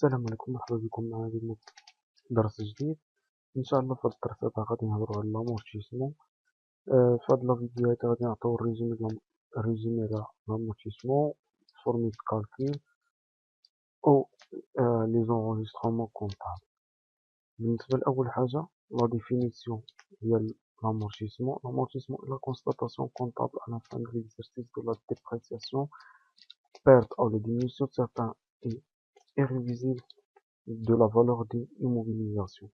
السلام عليكم، مرحبا بكم معنا في درس جديد. ان شاء الله في هذا الدرس هذا غادي نهضروا على لامورتيسمون. في هذا الفيديو هذا غادي نعطيو الريزومي على لامورتيسمون، فورمي دو كالكول او لي زونغيسترومون كونطابل. بالنسبه لاول حاجه لا ديفينيسيون ديال لامورتيسمون. لامورتيسمون est la constatation comptable à la fin de l'exercice de la dépréciation, perte ou la diminution de certains et irréversible de la valeur de l'immobilisation.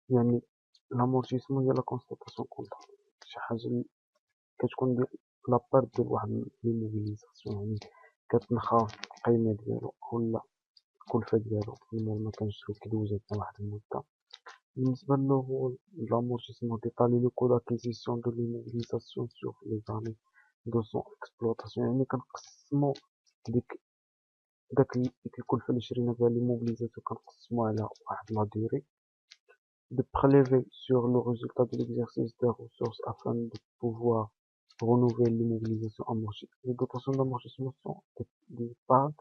يعني لامورتيسمون هي لا كونستاتاسيون كونطابل، شي حاجه اللي كتكون ديال لا بارت ديال واحد ليموبيليزاسيون، يعني كتنخفض القيمه ديالو ولا الكلفه ديالو المهم ما كنشريو كيدوز عندنا واحد المده. بالنسبه له لامورتيسمون ديتالي لو كو داكيزيسيون دو ليموبيليزاسيون سور لي زاني دو سون اكسبلوطاسيون، يعني كنقسمو داك الكلفه اللي شرينا بها ليموبيليزاسيون كنقسمو على واحد لا ديري de prélever sur le résultat de l'exercice des ressources afin de pouvoir renouveler l'immobilisation amortie. Les dotations d'amortissement sont des épargnes،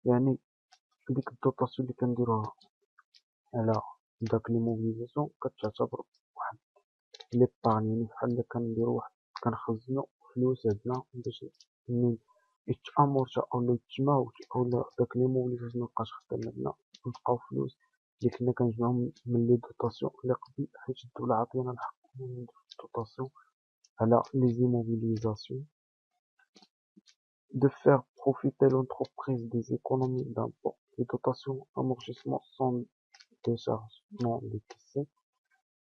يعني ديك الدوطاسيون اللي كنديروها على داك ليموبيليزاسيون كتعتبر واحد ليبارن، يعني بحال كنديرو واحد كنخزنو فلوس عندنا باش منين يتامورتا اولا يتماوت اولا داك ليموبيليزاسيون مبقاش خدام عندنا نلقاو فلوس اللي كنا كنجمعهم من لي دوطاسيون اللي قبل، حيت الدولة عطينا الحق نديرو دوطاسيون على لي زيموبيليزاسيون. de faire profiter l'entreprise des économies d'impôt. Les dotations d'amortissement sont des charges non décaissées.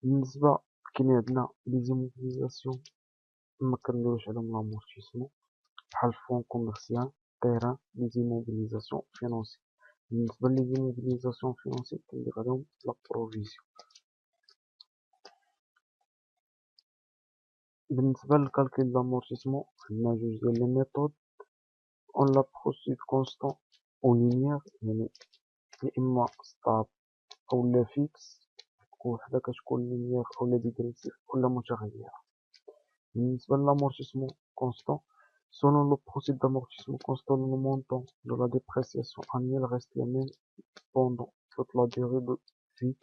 بالنسبة كاين عندنا لي زيموبيليزاسيون مكنديروش عليهم لامورتيسمون بحال فون كوميرسيال، تيران، لي زيموبيليزاسيون فينونسي. بالنسبة لي زيموبيليزاسيون فينونسي كندير عليهم لا بروفيزيون. بالنسبة للكالكول لامورتيسمون عندنا جوج ديال لي ميثود. اون لا بروسيد كونستون او لينيير، يعني يا اما ستاب اولا فيكس، وحده كتكون لينيير اولا ديغريسيف اولا متغيرة. بالنسبة لامورتيسمون كونستون selon le procédé d'amortissement constant, le montant de la dépréciation annuelle reste le même pendant toute la durée de vie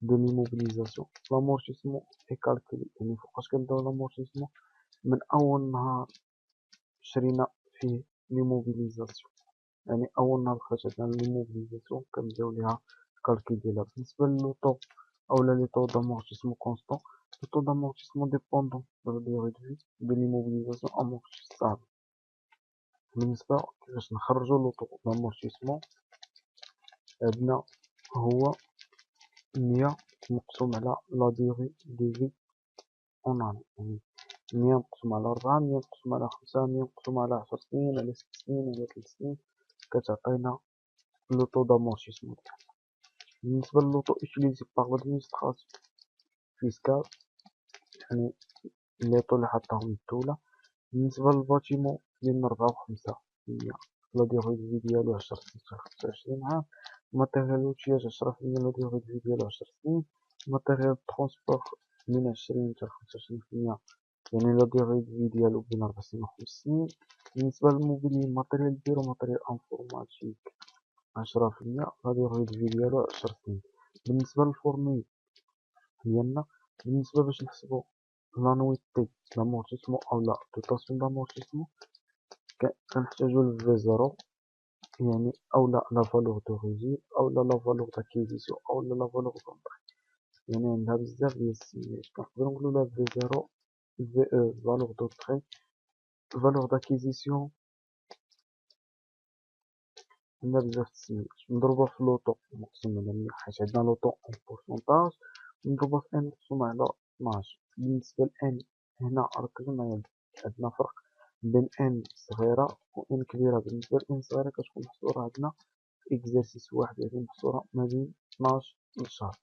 de l'immobilisation. L'amortissement est calculé، يعني فوقاش كنبداو l'amortissement من أول نهار شرينا فيه l'immobilisation، يعني أول نهار خرجت عندنا l'immobilisation كنبداو ليها الكالكول ديالها. بالنسبة للطو أولا لي طو d'amortissement constant، le taux d'amortissement dépendant de la durée de vie de l'immobilisation amortissable. بالنسبة كيفاش نخرجو لو طو d'amortissement، عندنا هو 100 مقسوم على لا ديغي دو في اون اني، يعني 100 مقسوم على 4، 100 مقسوم على 5، 100 مقسوم على 10 سنين، على 6 سنين، على 3 سنين، كتعطينا لو طو d'amortissement ديالنا. بالنسبة لو طو utilisé par l'administration fiscale، يعني لي طو اللي حطاهم الدولة. بالنسبة للباتيمون ديالنا 4 و 5 هي لا ديغي دو في ديالو 10 سنين حتى 25 عام. ماتيريال لوتياج 10% لا ديغي دو في ديالو 10 سنين. ماتيريال ترونسبور من 20 حتى 25%، يعني لا ديغي دو في ديالو بين 4 سنين و 5 سنين. بالنسبة للموبيلي ماتيريال بيرو ماتيريال انفورماتيك 10%، لا ديغي دو في ديالو 10 سنين. بالنسبة للفورمي ديالنا، بالنسبة باش نحسبو لانويتي لامورتيسمون اولا دوطاسيون دامورتيسمون كنحتاجو لفي زيرو، يعني اولا لا فالور دوريجين اولا لا فالور داكيزيسيون اولا لا فالور دونطري، يعني عندها بزاف ديال السميات. كنقدرو نقولو لا في زيرو، في او فالور دونطري، فالور داكيزيسيون، عندنا بزاف د السميات. مضروبة في لوطو مقسوم على 100، حيت عندنا لوطو اون بورسونتاج، مضروبة في ان مقسوم على 12. بالنسبة لان هنا ركزو معايا، عندنا فرق بين ان صغيرة و ان كبيرة. بالنسبة لان صغيرة كتكون محصورة عندنا في اكزرسيس واحد، يعني محصورة ما بين 12 شهر.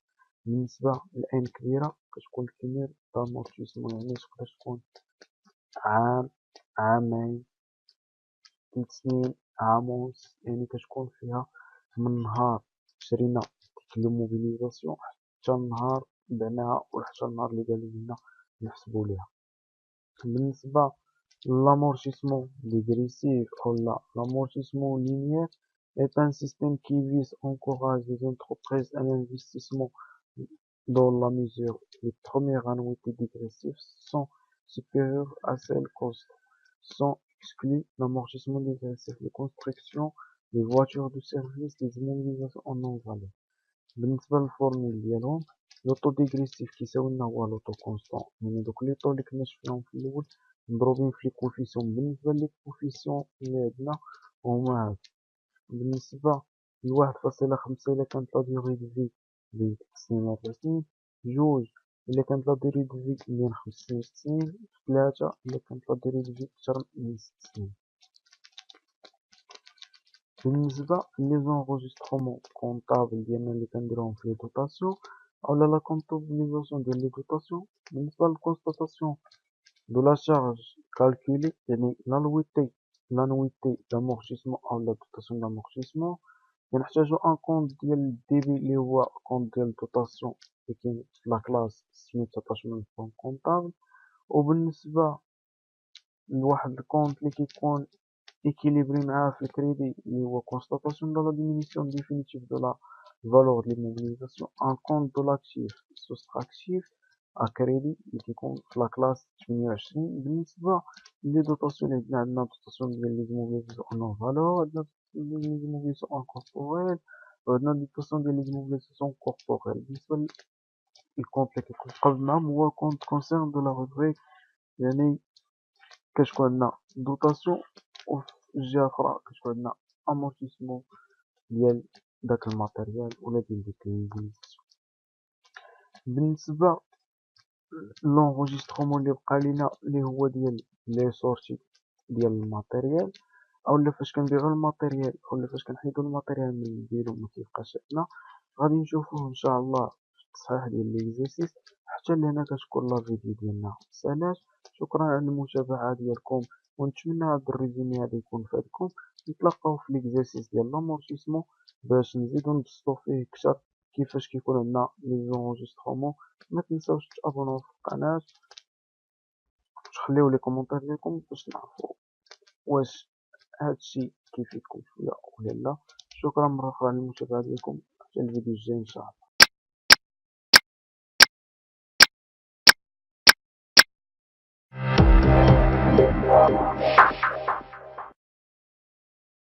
بالنسبة لان كبيرة كتكون كمية دامورتيسمون، يعني تقدر تكون عام، عامين، 3 سنين، عام ونص، يعني كتكون فيها من نهار شرينا ديك ليموبيليزاسيون حتى النهار بعناها وحتى النهار اللي قالوا لنا نحسبوا ليها. بالنسبة لامورتيسمون ديغريسيف اولا لامورتيسمون لينيير، est un système qui vise à encourager les entreprises à l'investissement dans la mesure où les premières annuités dégressives sont supérieures à celles cost sont exclues l'amortissement dégressif, les constructions, les voitures de service, les immobilisations en non-valeur. بالنسبة للفورميل ديالهم لوطو ديغريسيف كيساوي لنا هو لوطو كونستون، يعني دوك لي طو لي كنا شفناهم في الاول مضروبين في لي كوفيسيون. بالنسبة لي كوفيسيون اللي عندنا هما هاد، بالنسبة لواحد فاصلة خمسة إلا كانت لا ديوغي دو في بين 3 سنين و 4 سنين، جوج إلا كانت لا ديوغي دو في بين 5 سنين و 6 سنين، ثلاثة إلا كانت لا ديوغي دو في أكثر من 6 سنين. بالنسبة لي زونغوجيسترومون كونطابل ديالنا اللي كنديروهم في لي دوطاسيون أولا لا كونطابيليزاسيون ديال لي دوطاسيون، بالنسبة للكونستاتاسيون دو لا شارج كالكولي يعني لانويتي دامورتيسمون أولا دوطاسيون دامورتيسمون، كنحتاجو ان كونت ديال الديبي اللي هو كونت ديال الدوطاسيون اللي كاين في لا كلاس سميتها تاشمون فون كونطابل. وبالنسبة لواحد الكونت اللي كيكون équilibré معاه في الكريدي اللي هو constatation de la diminution définitive de la valeur de l'immobilisation en compte de l'actif soustractif à crédit اللي كيكون في لا كلاس 28. بالنسبة لي دوطاسيون اللي عندنا دوطاسيون ديال لي زيموبيليزاسيون نون فالور، عندنا لي زيموبيليزاسيون انكوربوريل، وعندنا دوطاسيون ديال لي زيموبيليزاسيون كوربوريل. بالنسبة للكونت اللي كيكون قبلنا هو كونت كونسيرن دو لا روبريك، يعني كتكون عندنا دوطاسيون وفي الجهة الأخرى كتكون عندنا امورتيسمون ديال داك الماتيريال ولا ديال ديك ليموبيليزاسيون. بالنسبة لونغوجيسترومون اللي بقى لينا اللي هو ديال لي سورتي ديال الماتيريال، اولا فاش كنبيعو الماتيريال اولا فاش كنحيدو الماتيريال من البيرو ما كيبقاش عندنا، غادي نشوفوه ان شاء الله في التصحيح ديال ليكزيرسيس. حتى لهنا كتكون لا فيديو ديالنا سالات. شكرا على المتابعة ديالكم، ونتمنى هاد الريزومي هذا يكون فادكم. نتلاقاو في ليكزيرسيس ديال لامورتيسمون باش نزيدو نبسطو فيه كتر كيفاش كيكون عندنا لي زونجسترومون. ما تنساوش تابوناو في القناة وتخليو لي كومونتير ديالكم باش نعرفو واش هادشي كيفيدكم شوية ولا لا. شكرا مرة أخرى على المتابعة ديالكم، حتى الفيديو الجاي إن شاء الله.